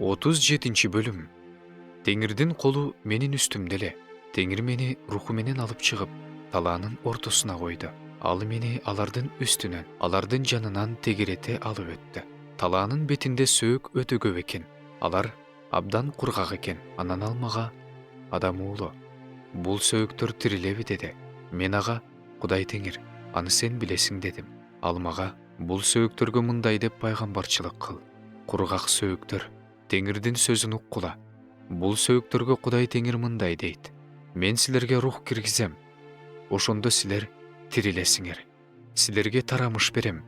37 бөлүм. Теңирдин колу менин үстүмдө эле. Теңир мени руху менен алып чыгып, талаанын ортосуна койду. Ал мени алардын үстүнөн, алардын жанынан тегерете алып өттү. Талаанын бетинде сөөк өтө көп экен. Алар абдан кургак экен. Анан ал мага: "Адам уулу, бул сөөктөр тирилеби?" деди. Мен ага: "Кудай Теңир, аны сен билесиң" дедим. Ал мага: "Бул сөөктөргө мындай деп пайгамбарчылык кыл. Кургак сөөктөр, Теңирдин сөзүн уккула. Бул сөөктөргө Кудай Теңир мындай дейт: Мен силерге рух киргизем. Ошондо силер тирилесиңер. Силерге тарамыш берем.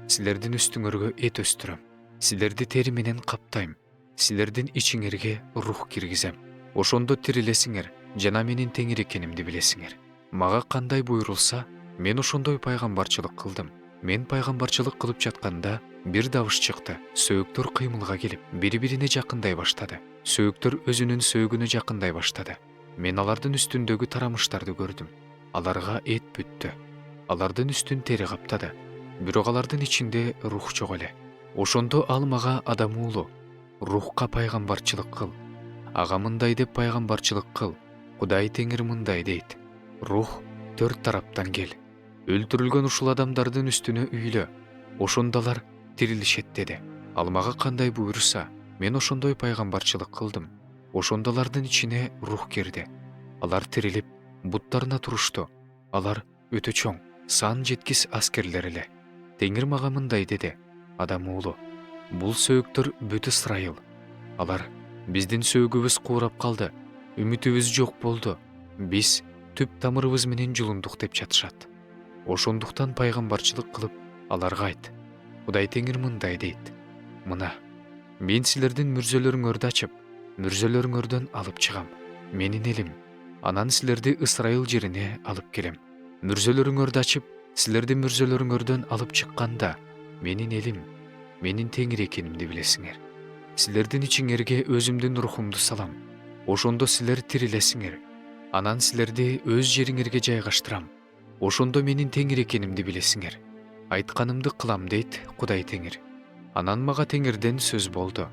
Силердин үстүңөргө эт өстүрөм. Силерди тери менен каптайм. Силердин ичиңерге рух киргизем. Ошондо тирилесиңер жана менин Теңир экенимди билесиңер." Мага кандай буйрулса, мен ошондой пайгамбарчылык кылдым. Мен пайгамбарчылык кылып жатканда бир дабыш чыкты. Сөөктөр кыймылга келип, бири-бирине жакындай баштады. Сөөктөр өзүнүн сөөгүнө жакындай баштады. Мен алардын үстүндөгү тарамыштарды көрдүм. Аларга эт бүттү. Алардын үстүн тери каптады. Бирок алардын ичинде рух жок эле. Ошондо ал мага: "Адам уулу, рухка пайгамбарчылык кыл. Ага мындай деп пайгамбарчылык кыл. Кудай Теңир мындай дейт: Рух төрт тараптан кел. Өлтүрүлгөн ушул адамдардын үстүнө үйлө. Ошондо алар тирилишет" деди. Ал мага кандай буйруса, мен ошондой пайгамбарчылык кылдым. Ошондо алардын ичине рух кирди. Алар тирилип, буттарына турушту. Алар өтө чоң, сан жеткис аскерлер эле. Теңир мага мындай деди: "Адам уулу, бул сөөктөр бүт Ысрайыл. Алар: Биздин сөөгүбүз куурап калды, үмүтүбүз жок болду. Биз түп тамырыбыз менен жулундук" деп жатышат. Ошондуктан пайгамбарчылык кылып, аларга айт: "Кудай Теңир мындай дейт: Мына, мен силердин мүрзөлөрүңөрдү ачып, мүрзөлөрүңөрдөн алып чыгам. Менин элим. Анан силерди Ысрайыл жерине алып келем. Мүрзөлөрүңөрдү ачып, силерди мүрзөлөрүңөрдөн алып чыкканда, менин элим, менин Теңир экенимди билесиңер. Силердин ичиңерге өзүмдүн рухумду салам. Ошондо силер тирилесиңер. Анан силерди өз жериңерге жайгаштырам. Ошондо менин Теңир экенимди билесиңер. Айтканымды кылам" дейт Кудай Теңир. Анан мага Теңирден сөз болду: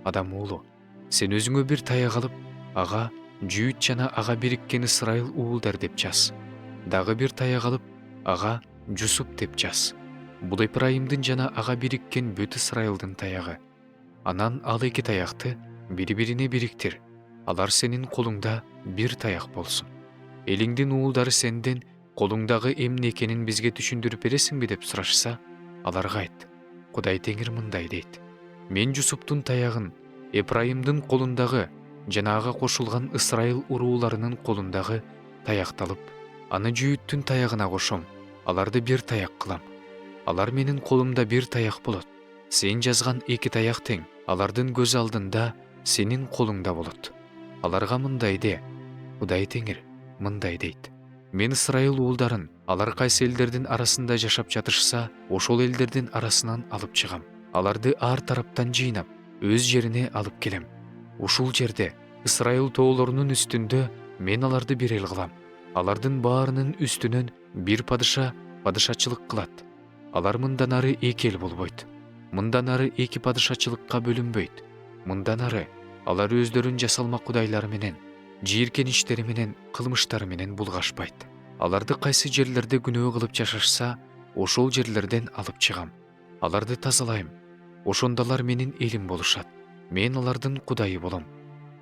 "Адам уулу, сен өзүңө бир таяк алып, ага Жүйүт жана ага бириккен Ысрайыл уулдар деп жаз. Дагы бир таяк алып, ага Жусуп деп жаз. Бул Эпрайымдын жана ага бириккен бүт Ысрайылдын таягы. Анан ал эки таякты бири-бирине бириктир. Алар сенин колуңда бир таяк болсун. Элиңдин уулдары сенден колуңдагы эмне экенин бизге түшүндүрүп бересиңби" деп сурашса, аларга айт: "Кудай Теңир мындай дейт: Мен Жусуптун таягын Эпрайымдын колундагы жана ага кошулган Ысрайыл урууларынын колундагы таякты алып, аны Жүйүттүн таягына кошом. Аларды бир таяк кылам. Алар менин колумда бир таяк болот. Сен жазган эки таяк тең алардын көз алдында сенин колуңда болот. Аларга мындай де: Кудай Теңир мындай дейт: Мен Ысрайыл уулдарын, алар кайсы элдердин арасында жашап жатышса, ошол элдердин арасынан алып чыгам. Аларды ар тараптан жыйнап, өз жерине алып келем. Ушул жерде, Ысрайыл тоолорунун үстүндө мен аларды бир эл кылам. Алардын баарынын үстүнөн бир падыша падышачылык кылат. Алар мындан ары эки эл болбойт. Мындан ары эки падышачылыкка бөлүнбөйт. Мындан ары алар өздөрүн жасалма кудайлары менен, жийиркеничтери менен, кылмыштары менен булгашпайт. Аларды кайсы жерлерде күнөө кылып жашашса, ошол жерлерден алып чыгам. Аларды тазалайм. Ошондо алар менин элим болушат. Мен алардын Кудайы болом.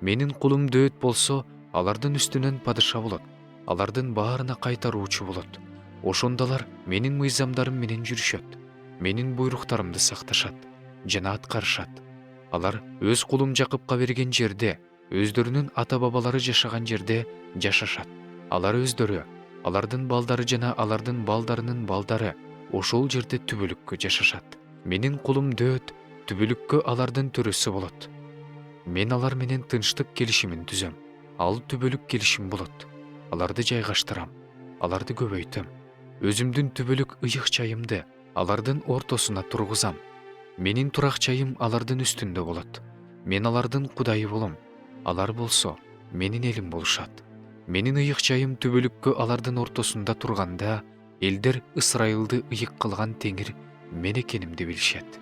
Менин кулум дөөт болсо, алардын үстүнөн падыша болот. Алардын баарына кайтаруучу болот. Ошондо алар менин мыйзамдарым менен жүрүшөт. Менин буйруктарымды сакташат жана аткарышат. Алар өз кулум Жакыпка берген жерде, өздөрүнүн ата-бабалары жашаган жерде жашашат. Алар өздөрү, алардын балдары жана алардын балдарынын балдары ошол жерде түбөлүккө жашашат. Менин кулум дөөт, түбөлүккө алардын төрөсү болот. Мен алар менен тынчтык келишимин түзөм. Ал түбөлүк келишим болот. Аларды жайгаштырам, аларды көбөйтөм. Өзүмдүн түбөлүк ыйык чайымды алардын ортосуна тургузам. Менин турак чайым алардын үстүндө болот. Мен алардын Кудайы болом. Алар болсо менин элим болушат. Менин ыйык чайым түбөлүккө алардын ортосунда турганда, элдер Ысрайылды ыйык кылган Теңир мен экенимди билишет.